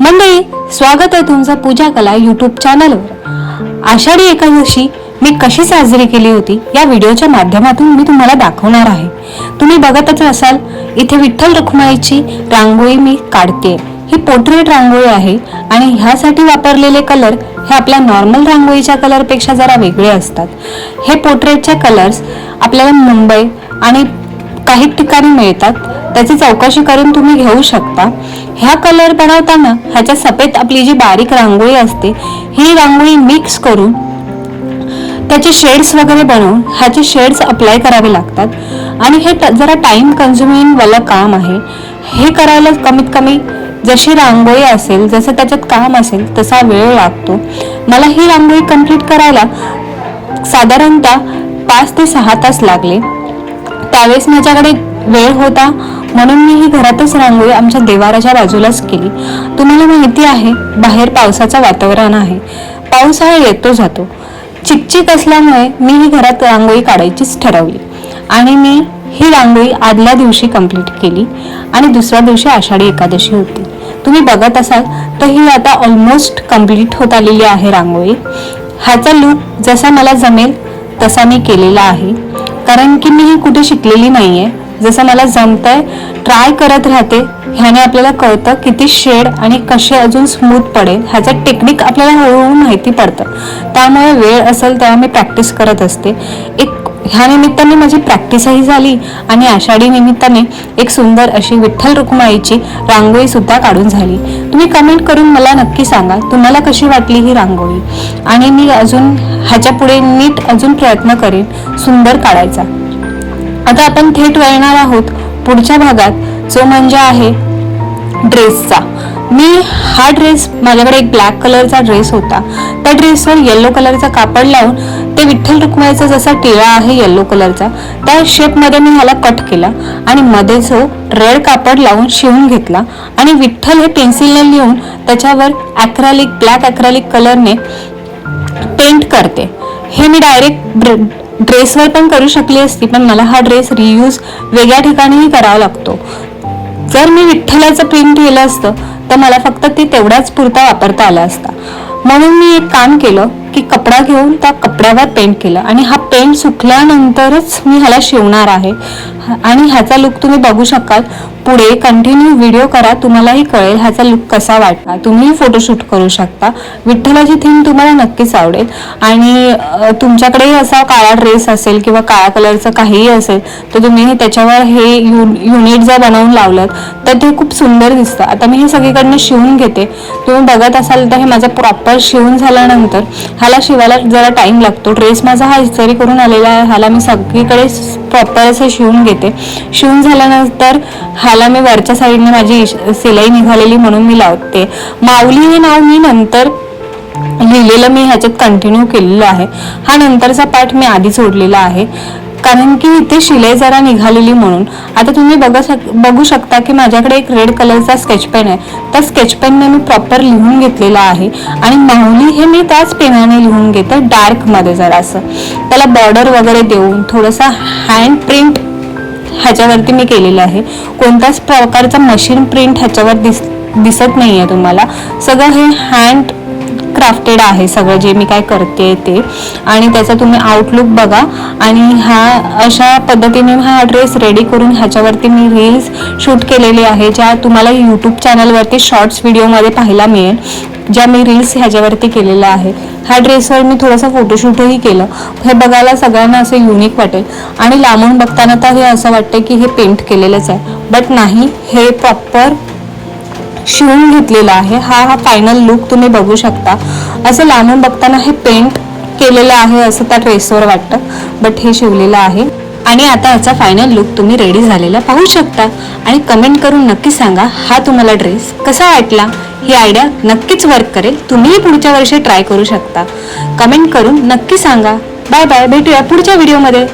मंडळी, स्वागत आहे तुमचं पूजा कला यूट्यूब चॅनलवर। आषाढी एकादशी मी कशी साजरी केली होती या व्हिडिओच्या माध्यमातून मी तुम्हाला दाखवणार आहे। तुम्ही बघतच असाल, इथे विठ्ठल रखुमाईची रांगोळी मी काढते। ही पोर्ट्रेट रांगोळी आहे आणि ह्यासाठी वापरलेले कलर हे आपल्या नॉर्मल रांगोळीच्या कलर पेक्षा जरा वेगळे असतात। हे पोर्ट्रेटचे कलर्स आपल्याला मुंबई आणि काही ठिकाणी मिळतात, त्याची चौकशी करून तुम्ही घेऊ शकता। ह्या कलर बनवताना ह्याच्या सफेद आपली जी बारीक रांगोळी असते, ही रांगोळी मिक्स करून त्याचे शेड्स वगैरे बनवून ह्याचे शेड्स अप्लाय करावे लागतात आणि हे जरा टाइम कन्झ्युमिंग वाला काम आहे। हे करायला कमीत कमी जशी रांगोळी असेल, जसं त्याच्यात काम असेल तसा वेळ लागतो। मला ही रांगोळी कंप्लीट करायला साधारणतः 5 ते 6 तास लागले। त्यावेळेस माझ्याकडे वेळ होता म्हणून मी ही घरातच रांगोळी आमच्या देवाराच्या बाजूलाच केली। तुम्हाला माहिती आहे, बाहेर पावसाचं वातावरण आहे, पाऊस हा येतो जातो, चिकचिक असल्यामुळे मी ही घरात रांगोळी काढायचीच ठरवली आणि मी ही रांगोळी आदल्या दिवशी कंप्लीट केली आणि दुसऱ्या दिवशी आषाढी एकादशी होती। तुम्ही बघत असाल तर ही आता ऑलमोस्ट कंप्लीट होत आलेली आहे रांगोळी। ह्याचा लुक जसा मला जमेल तसा मी केलेला आहे, कारण की मी ही कुठे शिकलेली नाहीये। जसं मला जमतंय ट्राय करत राहते, ह्याने आपल्याला कळतं किती शेड आणि कसे अजून स्मूथ पडेल, ह्याचं टेक्निक आपल्याला हळूहळू माहिती पडतं। त्यामुळे वेळ असेल तेव्हा मी प्रॅक्टिस करत असते। ह्या निमित्ताने माझी प्रॅक्टिसही झाली आणि आषाढी निमित्ताने एक सुंदर अशी विठ्ठल रखुमाईची रांगोळी सुद्धा काढून झाली। तुम्ही कमेंट करून मला नक्की सांगा तुम्हाला कशी वाटली ही रांगोळी आणि मी अजून ह्याच्या पुढे नीट अजून प्रयत्न करेन सुंदर काढायचा। आता आपण थेट वळणार आहोत पुढच्या भागात, जो म्हणजे आहे ड्रेसचा। मी हा ड्रेस, माझ्याकडे एक ब्लॅक कलरचा ड्रेस होता, त्या ड्रेसवर येलो कलरचा कापड लावून ते विठ्ठल रखुमाईचा जसा टिळा आहे येलो कलरचा, त्या शेपमध्ये मी ह्याला कट केला आणि मध्ये जो रेड कापड लावून शिवून घेतला आणि विठ्ठल हे पेन्सिलने लिहून त्याच्यावर ब्लॅक ॲक्रेलिक कलरने पेंट करते। हे मी डायरेक्ट ड्रेसवर पण करू शकली असती, पण मला हा ड्रेस रियूज वेगळ्या ठिकाणीही करावा लागतो। जर मी विठ्ठलाचं प्रिंट केलं असतं तर मला फक्त ते तेवढाच पुरता वापरता आला असता। म्हणून मी एक काम केलं की कपडा घेऊन त्या कपड्यावर पेंट केलं आणि हा पेंट सुकल्यानंतरच मी ह्याला शिवणार आहे आणि ह्याचा लुक तुम्ही बघू शकाल। पुढे कंटिन्यू व्हिडिओ करा, तुम्हालाही कळेल ह्याचा लुक कसा वाटला। तुम्ही फोटोशूट करू शकता, विठ्ठलाची थीम तुम्हाला नक्कीच आवडेल आणि तुमच्याकडे असा काळा ड्रेस असेल किंवा काळ्या कलरचं काहीही असेल तर तुम्ही त्याच्यावर हे युनिट जर बनवून लावलं तर ते खूप सुंदर दिसतं। आता मी हे सगळीकडनं शिवून घेते, तुम्ही बघत असाल तर हे माझं प्रॉपर शिवून झाल्यानंतर ह्याला शिवायला जरा टाइम लागतो। ड्रेस माझा हा इस्त्री करून आलेला आहे, ह्याला मी सगळीकडे प्रॉपर असे शिवून घेते। शिवून झाल्यानंतर ह्याला मी वरच्या साईडने माझी शिलाई निघालेली म्हणून मी लावते। माऊली हे नाव मी नंतर लिहिलेलं मी ह्याच्यात कंटिन्यू केलेलं आहे। हा नंतरचा पार्ट मी आधी सोडलेला आहे कारण की इथे शिलाई जरा निघालेली म्हणून। आता तुम्ही बघू शकता की माझ्याकडे एक रेड कलरचा स्केच पेन आहे, त्या स्केच पेनने मी प्रॉपर लिहून घेतलेला आहे आणि माऊली हे मी त्याच पेनाने लिहून घेते डार्क मध्ये जरासं। त्याला बॉर्डर वगैरे देऊन थोडंसं हँड प्रिंट ह्याच्यावरती मी केलेलं आहे। कोणत्याच प्रकारचा मशीन प्रिंट ह्याच्यावर दिसत नाहीये तुम्हाला, सगळं हे हँड क्राफ्टेड आहे सगळं जे मी काय करते ते। आणि त्याचा तुम्ही आउटलुक बघा आणि अशा पद्धतीने हा ड्रेस रेडी करून ह्याच्यावरती मी रील्स शूट केलेले आहे, ज्या तुम्हाला यूट्यूब चॅनलवरती शॉर्ट्स व्हिडिओमध्ये पाहायला मिळेल, ज्या मी रील्स ह्याच्यावरती केलेल्या आहे। ह्या ड्रेसवर मी थोडंसं फोटोशूटही केलं, हे बघायला सगळ्यांना असं युनिक वाटेल आणि लांबून बघताना तर हे असं वाटतं की हे पेंट केलेलंच आहे, बट नाही, हे प्रॉपर शिवून घेतलेला आहे। हा फायनल लुक तुम्ही बघू शकता। असं लांबून बघताना हे पेंट केलेलं आहे असं त्या ड्रेसवर वाटतं, बट हे शिवलेलं आहे। आणि आता याचा फायनल लुक तुम्ही रेडी झालेला पाहू शकता आणि कमेंट करून नक्की सांगा हा तुम्हाला ड्रेस कसा वाटला। ही आयडिया नक्कीच वर्क करेल, तुम्हीही पुढच्या वर्षी ट्राय करू शकता। कमेंट करून नक्की सांगा। बाय बाय, भेटूया पुढच्या व्हिडिओमध्ये।